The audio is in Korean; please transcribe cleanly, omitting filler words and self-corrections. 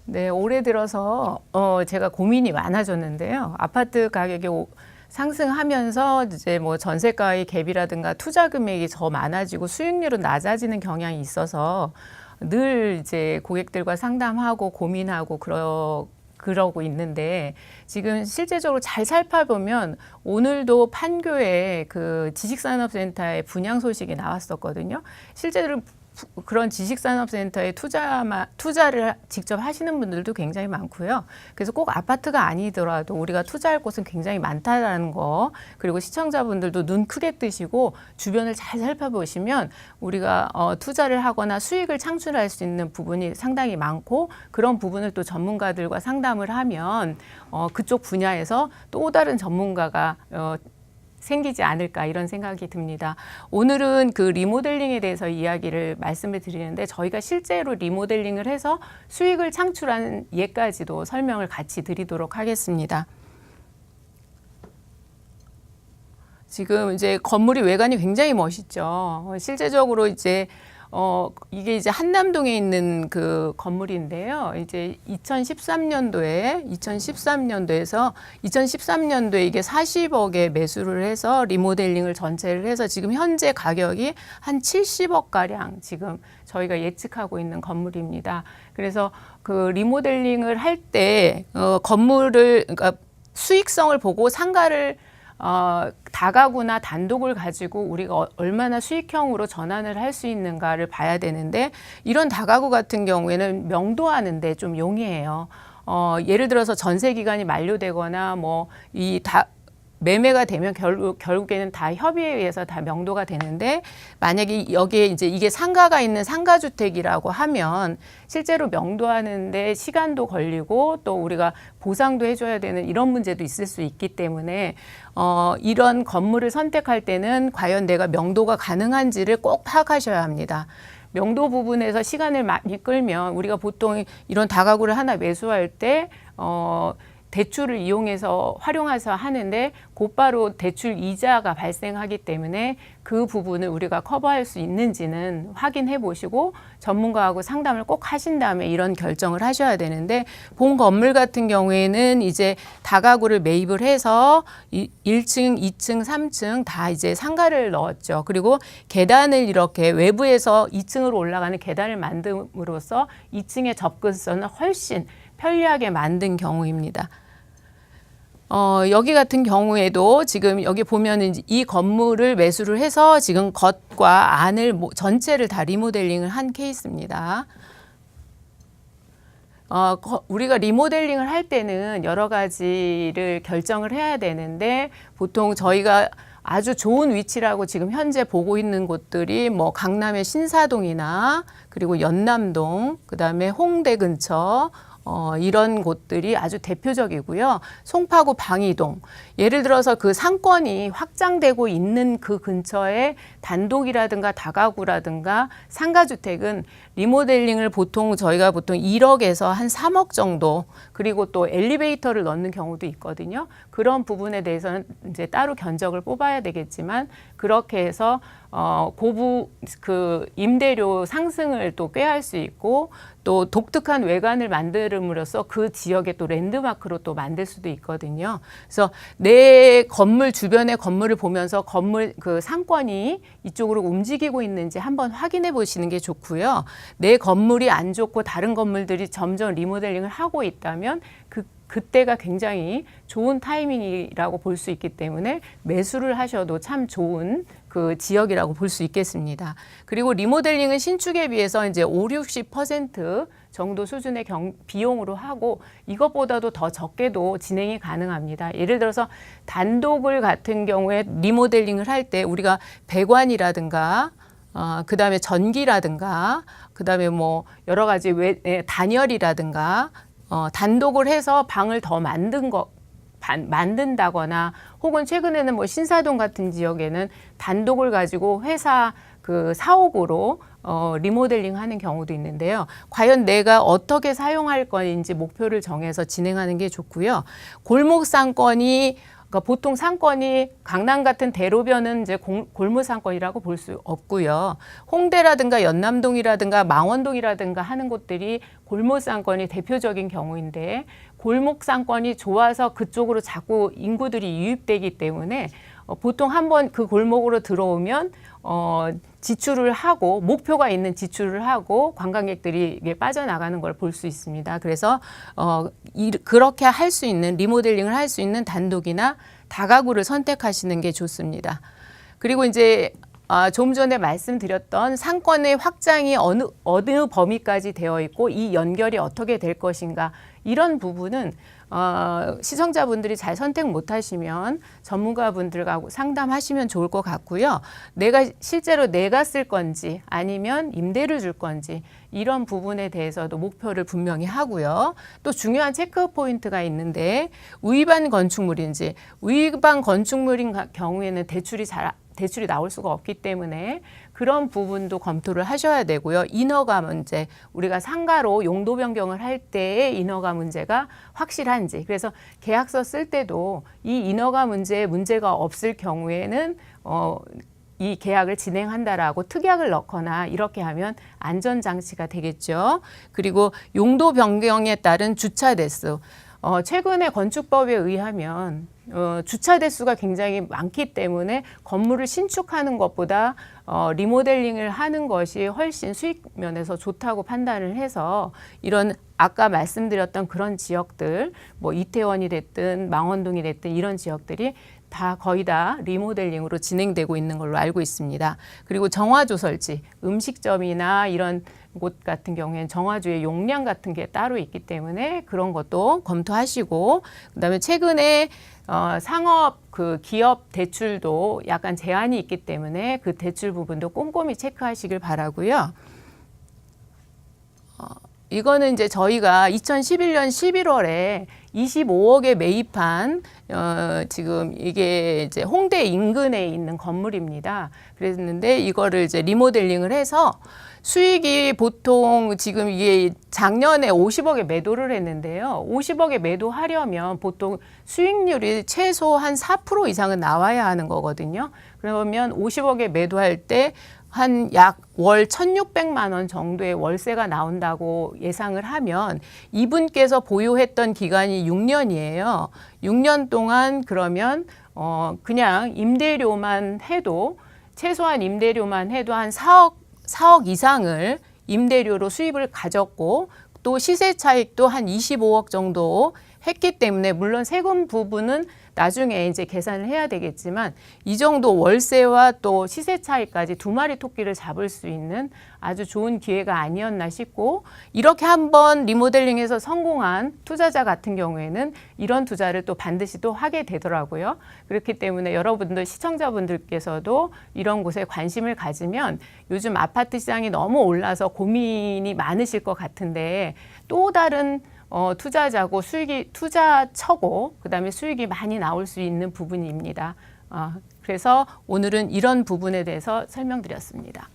네, 올해 들어서 제가 고민이 많아졌는데요. 아파트 가격이 상승하면서 이제 뭐 전세가의 갭이라든가 투자 금액이 더 많아지고 수익률은 낮아지는 경향이 있어서 늘 이제 고객들과 상담하고 고민하고 그러고 있는데 지금 실제적으로 잘 살펴보면 오늘도 판교에 그 지식산업센터의 분양 소식이 나왔었거든요. 실제로 그런 지식산업센터에 투자를 직접 하시는 분들도 굉장히 많고요. 그래서 꼭 아파트가 아니더라도 우리가 투자할 곳은 굉장히 많다라는 거, 그리고 시청자분들도 눈 크게 뜨시고 주변을 잘 살펴보시면 우리가 투자를 하거나 수익을 창출할 수 있는 부분이 상당히 많고, 그런 부분을 또 전문가들과 상담을 하면 그쪽 분야에서 또 다른 전문가가 생기지 않을까, 이런 생각이 듭니다. 오늘은 그 리모델링에 대해서 이야기를 말씀을 드리는데, 저희가 실제로 리모델링을 해서 수익을 창출한 예까지도 설명을 같이 드리도록 하겠습니다. 지금 이제 건물이 외관이 굉장히 멋있죠. 실제적으로 이제 이게 이제 한남동에 있는 그 건물인데요. 이제 2013년도에 이게 40억에 매수를 해서 리모델링을 전체를 해서 지금 현재 가격이 한 70억 가량 지금 저희가 예측하고 있는 건물입니다. 그래서 그 리모델링을 할 때 그러니까 수익성을 보고 상가를 다가구나 단독을 가지고 우리가 얼마나 수익형으로 전환을 할 수 있는가를 봐야 되는데, 이런 다가구 같은 경우에는 명도하는 데 좀 용이해요. 예를 들어서 전세 기간이 만료되거나 매매가 되면 결국에는 다 협의에 의해서 다 명도가 되는데, 만약에 여기에 이제 이게 상가가 있는 상가주택이라고 하면 실제로 명도하는데 시간도 걸리고 또 우리가 보상도 해줘야 되는 이런 문제도 있을 수 있기 때문에 이런 건물을 선택할 때는 과연 내가 명도가 가능한지를 꼭 파악하셔야 합니다. 명도 부분에서 시간을 많이 끌면 우리가 보통 이런 다가구를 하나 매수할 때 대출을 이용해서 활용해서 하는데 곧바로 대출 이자가 발생하기 때문에 그 부분을 우리가 커버할 수 있는지는 확인해 보시고 전문가하고 상담을 꼭 하신 다음에 이런 결정을 하셔야 되는데, 본 건물 같은 경우에는 이제 다가구를 매입을 해서 1층, 2층, 3층 다 이제 상가를 넣었죠. 그리고 계단을 이렇게 외부에서 2층으로 올라가는 계단을 만듦으로써 2층의 접근성을 훨씬 편리하게 만든 경우입니다. 여기 같은 경우에도 지금 여기 보면은 이 건물을 매수를 해서 지금 겉과 안을 전체를 다 리모델링을 한 케이스입니다. 우리가 리모델링을 할 때는 여러 가지를 결정을 해야 되는데, 보통 저희가 아주 좋은 위치라고 지금 현재 보고 있는 곳들이 뭐 강남의 신사동이나 그리고 연남동, 그다음에 홍대 근처 이런 곳들이 아주 대표적이고요. 송파구 방이동, 예를 들어서 그 상권이 확장되고 있는 그 근처에 단독이라든가 다가구라든가 상가주택은 리모델링을 저희가 보통 1억에서 한 3억 정도, 그리고 또 엘리베이터를 넣는 경우도 있거든요. 그런 부분에 대해서는 이제 따로 견적을 뽑아야 되겠지만, 그렇게 해서 임대료 상승을 또 꾀할 수 있고, 또 독특한 외관을 만듦으로써 그 지역의 또 랜드마크로 또 만들 수도 있거든요. 그래서 내 건물 주변의 건물을 보면서 그 상권이 이쪽으로 움직이고 있는지 한번 확인해 보시는 게 좋고요. 내 건물이 안 좋고 다른 건물들이 점점 리모델링을 하고 있다면 그때가 굉장히 좋은 타이밍이라고 볼 수 있기 때문에 매수를 하셔도 참 좋은 그 지역이라고 볼 수 있겠습니다. 그리고 리모델링은 신축에 비해서 이제 50~60% 정도 수준의 비용으로 하고, 이것보다도 더 적게도 진행이 가능합니다. 예를 들어서 단독을 같은 경우에 리모델링을 할 때 우리가 배관이라든가 그다음에 전기라든가 그다음에 뭐 여러 가지 단열이라든가 단독을 해서 방을 더 만든다거나, 혹은 최근에는 뭐 신사동 같은 지역에는 단독을 가지고 회사 그 사옥으로 리모델링 하는 경우도 있는데요. 과연 내가 어떻게 사용할 건지 목표를 정해서 진행하는 게 좋고요. 골목 상권이 그러니까 보통 상권이 강남 같은 대로변은 이제 골목 상권이라고 볼 수 없고요. 홍대라든가 연남동이라든가 망원동이라든가 하는 곳들이 골목 상권이 대표적인 경우인데 골목 상권이 좋아서 그쪽으로 자꾸 인구들이 유입되기 때문에 보통 한번 그 골목으로 들어오면 지출을 하고 목표가 있는 지출을 하고 관광객들이 이게 빠져나가는 걸 볼 수 있습니다. 그래서 그렇게 할 수 있는 리모델링을 할 수 있는 단독이나 다가구를 선택하시는 게 좋습니다. 그리고 이제 좀 전에 말씀드렸던 상권의 확장이 어느 범위까지 되어 있고 이 연결이 어떻게 될 것인가 이런 부분은 시청자분들이 잘 선택 못하시면 전문가분들과 상담하시면 좋을 것 같고요. 실제로 내가 쓸 건지 아니면 임대를 줄 건지 이런 부분에 대해서도 목표를 분명히 하고요. 또 중요한 체크 포인트가 있는데 위반 건축물인지 위반 건축물인 경우에는 대출이 나올 수가 없기 때문에 그런 부분도 검토를 하셔야 되고요. 인허가 문제, 우리가 상가로 용도 변경을 할 때의 인허가 문제가 확실한지. 그래서 계약서 쓸 때도 이 인허가 문제가 없을 경우에는 이 계약을 진행한다라고 특약을 넣거나 이렇게 하면 안전장치가 되겠죠. 그리고 용도 변경에 따른 주차 대수. 최근에 건축법에 의하면 주차 대수가 굉장히 많기 때문에 건물을 신축하는 것보다 리모델링을 하는 것이 훨씬 수익 면에서 좋다고 판단을 해서 이런 아까 말씀드렸던 그런 지역들, 뭐 이태원이 됐든 망원동이 됐든 이런 지역들이 거의 다 리모델링으로 진행되고 있는 걸로 알고 있습니다. 그리고 정화조설지, 음식점이나 이런 곳 같은 경우에는 정화조의 용량 같은 게 따로 있기 때문에 그런 것도 검토하시고, 그다음에 최근에 상업 기업 대출도 약간 제한이 있기 때문에 그 대출 부분도 꼼꼼히 체크하시길 바라고요. 이거는 이제 저희가 2011년 11월에 25억에 매입한 지금 이게 이제 홍대 인근에 있는 건물입니다. 그랬는데 이거를 이제 리모델링을 해서 수익이 보통 지금 이게 작년에 50억에 매도를 했는데요. 50억에 매도하려면 보통 수익률이 최소 한 4% 이상은 나와야 하는 거거든요. 그러면 50억에 매도할 때 한 약 월 1,600만 원 정도의 월세가 나온다고 예상을 하면 이분께서 보유했던 기간이 6년이에요. 6년 동안 그러면 그냥 임대료만 해도 최소한 임대료만 해도 한 4억 이상을 임대료로 수입을 가졌고 또 시세 차익도 한 25억 정도 했기 때문에 물론 세금 부분은 나중에 이제 계산을 해야 되겠지만 이 정도 월세와 또 시세 차이까지 두 마리 토끼를 잡을 수 있는 아주 좋은 기회가 아니었나 싶고, 이렇게 한번 리모델링해서 성공한 투자자 같은 경우에는 이런 투자를 또 반드시 또 하게 되더라고요. 그렇기 때문에 여러분들 시청자분들께서도 이런 곳에 관심을 가지면 요즘 아파트 시장이 너무 올라서 고민이 많으실 것 같은데 또 다른 투자자고 투자처고 그다음에 수익이 많이 나올 수 있는 부분입니다. 그래서 오늘은 이런 부분에 대해서 설명드렸습니다.